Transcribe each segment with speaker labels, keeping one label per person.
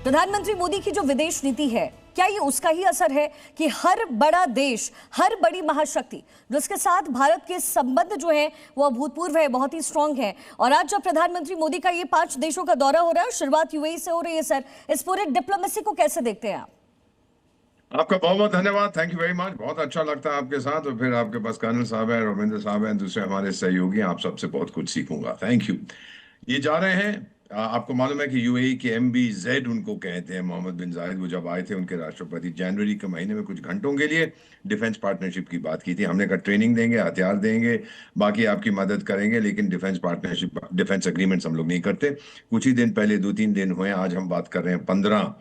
Speaker 1: प्रधानमंत्री मोदी की जो विदेश नीति है, क्या ये उसका ही असर है कि हर बड़ा देश, हर बड़ी महाशक्ति जिसके साथ भारत के संबंध जो है वो अभूतपूर्व है, बहुत ही स्ट्रांग है। और आज जब प्रधानमंत्री मोदी का ये 5 देशों का दौरा हो रहा है, शुरुआत यूएई से हो रही है, सर, इस पूरे डिप्लोमेसी को कैसे देखते हैं आप?
Speaker 2: आपका बहुत बहुत धन्यवाद। Thank you very much. बहुत अच्छा लगता है आपके साथ, और फिर आपके पास कर्नल साहब है, रविंद्र साहब हैं, दूसरे हमारे सहयोगी। आप सबसे बहुत कुछ सीखूंगा। Thank you. ये जा रहे हैं, आपको मालूम है कि यूएई के MBZ उनको कहते हैं, मोहम्मद बिन जायद। वो जब आए थे, उनके राष्ट्रपति, जनवरी के महीने में कुछ घंटों के लिए डिफेंस पार्टनरशिप की बात की थी। हमने कहा ट्रेनिंग देंगे, हथियार देंगे, बाकी आपकी मदद करेंगे, लेकिन डिफेंस पार्टनरशिप, डिफेंस एग्रीमेंट्स हम लोग नहीं करते। कुछ ही दिन पहले, 2-3 दिन हुए, आज हम बात कर रहे हैं 15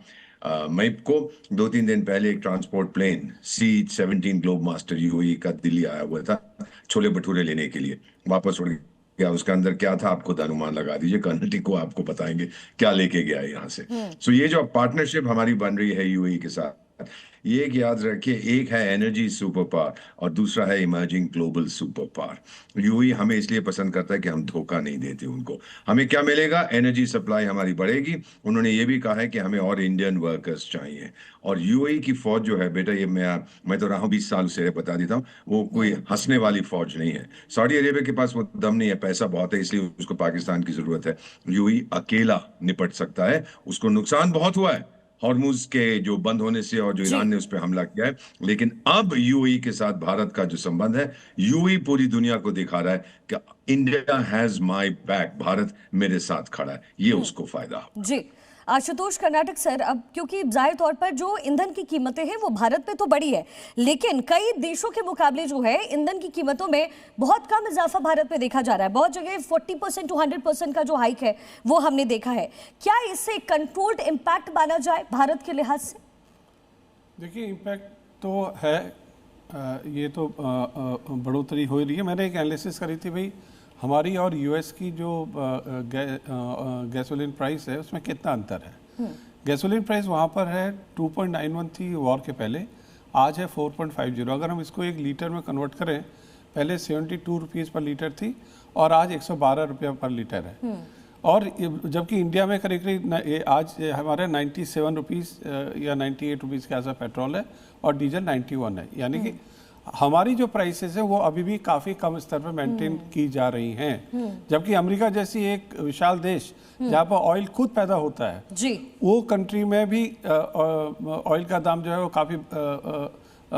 Speaker 2: मई को, 2-3 दिन पहले एक transport plane C-17 globe master UAE का दिल्ली आया हुआ था छोले भटूरे लेने के लिए, वापस उड़ गया। उसके अंदर क्या था, आप खुद अनुमान लगा दीजिए। कर्नल टिको आपको बताएंगे क्या लेके गया है यहाँ से। सो ये जो पार्टनरशिप हमारी बन रही है यूएई के साथ, ये एक याद रखिए, एक है एनर्जी सुपर पावर और दूसरा है emerging global super power. UAE हमें इसलिए पसंद करता है कि हम धोखा नहीं देते उनको। हमें क्या मिलेगा? एनर्जी सप्लाई हमारी बढ़ेगी। उन्होंने ये भी कहा है कि हमें और इंडियन वर्कर्स चाहिए। और यूएई की फौज जो है बेटा, ये मैं तो रहा हूँ 20 साल से, बता देता हूँ, वो कोई हंसने वाली फौज नहीं है। सऊदी अरेबिया के पास वो दम नहीं है, पैसा बहुत है, इसलिए उसको पाकिस्तान की जरूरत है। यूएई अकेला निपट सकता है। उसको नुकसान बहुत हुआ है हॉर्मुज के जो बंद होने से, और जो ईरान ने उस पर हमला किया है, लेकिन अब यूएई के साथ भारत का जो संबंध है, यूएई पूरी दुनिया को दिखा रहा है कि India has my back, Bharat मेरे साथ खड़ा है। ये उसको फायदा।
Speaker 1: जी आशुतोष कर्नाटक सर, अब क्योंकि जाहिर तौर पर जो ईंधन की कीमतें हैं वो भारत पे तो बढ़ी है, लेकिन कई देशों के मुकाबले जो है ईंधन की कीमतों में बहुत कम इजाफा भारत पे देखा जा रहा है। बहुत जगह 40% टू 100% का जो हाइक है वो हमने देखा है। क्या इससे कंट्रोल्ड इम्पैक्ट माना जाए भारत के लिहाज से?
Speaker 3: देखिए, इम्पैक्ट तो है, ये तो बढ़ोतरी हो रही है। मैंने एक एनालिसिस करी थी भाई, हमारी और यूएस की जो गैसोलीन प्राइस है उसमें कितना अंतर है। गैसोलीन प्राइस वहाँ पर है 2.91 थी वॉर के पहले, आज है 4.50। अगर हम इसको एक लीटर में कन्वर्ट करें, पहले 72 रुपीज़ पर लीटर थी और आज 112 रुपये पर लीटर है। और जबकि इंडिया में करीब करीब आज हमारे 97 रुपीज़ या 98 रुपीज़ के आसपास पेट्रोल है और डीजल 91 है। यानी कि हमारी जो प्राइसेस है वो अभी भी काफ़ी कम स्तर पर मेंटेन की जा रही हैं। जबकि अमेरिका जैसी एक विशाल देश जहाँ पर ऑयल खुद पैदा होता है जी, वो कंट्री में भी ऑयल का दाम जो है वो काफ़ी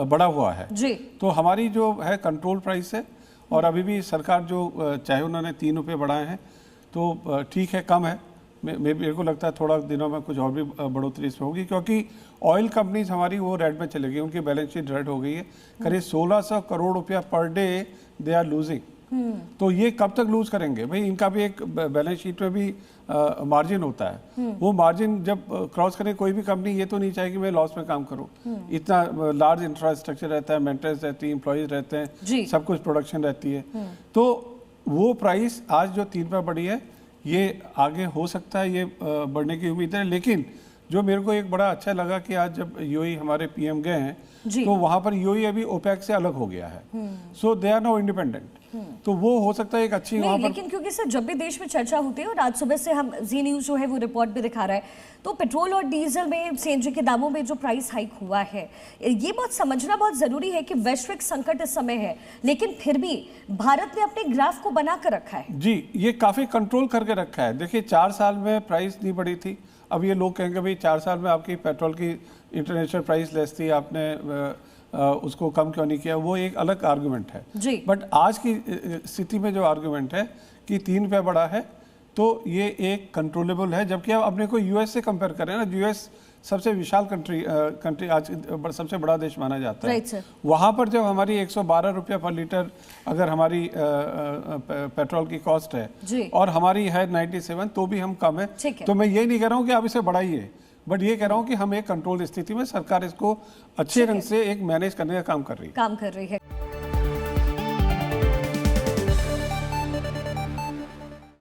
Speaker 3: बढ़ा हुआ है जी। तो हमारी जो है कंट्रोल प्राइस है, और अभी भी सरकार जो चाहे उन्होंने 3 रुपये बढ़ाए हैं तो ठीक है, कम है। मेरे को लगता है थोड़ा दिनों में कुछ और भी बढ़ोतरी इसमें होगी, क्योंकि ऑयल कंपनीज हमारी वो रेड में चलेगी, उनकी बैलेंस शीट रेड हो गई है। करीब 1600 करोड़ रुपया per day they are losing. तो ये कब तक लूज करेंगे भाई? इनका भी एक बैलेंस शीट में भी मार्जिन होता है। वो मार्जिन जब क्रॉस करे कोई भी कंपनी, ये तो नहीं चाहेगी मैं लॉस में काम करूं। इतना लार्ज इंफ्रास्ट्रक्चर रहता है, मेंटेनेंस रहती है, एम्प्लॉयज रहते हैं, सब कुछ प्रोडक्शन रहती है। तो वो प्राइस आज जो 3 पर बढ़ी है, ये आगे हो सकता है, ये बढ़ने की उम्मीद है। लेकिन जो मेरे को एक बड़ा अच्छा लगा कि आज जब यूएई हमारे पीएम गए हैं तो वहां पर यूएई अभी ओपेक से अलग हो गया है। सो दे आर नो इंडिपेंडेंट। तो वो हो सकता है एक अच्छी वहां पर,
Speaker 1: लेकिन क्योंकि सर जब भी देश में चर्चा होती है, और आज सुबह से हम जी न्यूज जो है वो रिपोर्ट भी दिखा रहा है, तो पेट्रोल और डीजल में, सीएनजी के दामों में जो प्राइस हाइक हुआ है, ये बहुत समझना बहुत जरूरी है कि वैश्विक संकट इस समय है, लेकिन फिर भी भारत ने अपने ग्राफ को बना कर रखा है
Speaker 3: जी। ये काफी कंट्रोल करके रखा है। देखिए, 4 साल में प्राइस नहीं बढ़ी थी। अब ये लोग कहेंगे भाई 4 साल में आपकी पेट्रोल की इंटरनेशनल प्राइस लेस थी, आपने उसको कम क्यों नहीं किया? वो एक अलग आर्गुमेंट है जी। बट आज की स्थिति में जो आर्गुमेंट है कि 3 रुपये बढ़ा है, तो ये एक कंट्रोलेबल है। जबकि आप अपने को यूएस से कंपेयर करें ना, यूएस सबसे विशाल कंट्री आज सबसे बड़ा देश माना जाता है। वहाँ पर जब हमारी 112 रुपये पर लीटर अगर हमारी पेट्रोल की कॉस्ट है और हमारी है 97, तो भी हम कम है। तो मैं ये नहीं कह रहा हूँ कि आप इसे बढ़ाइए, बट ये कह रहा हूँ कि हम एक कंट्रोल स्थिति में, सरकार इसको अच्छे ढंग से एक मैनेज करने का काम कर रही है।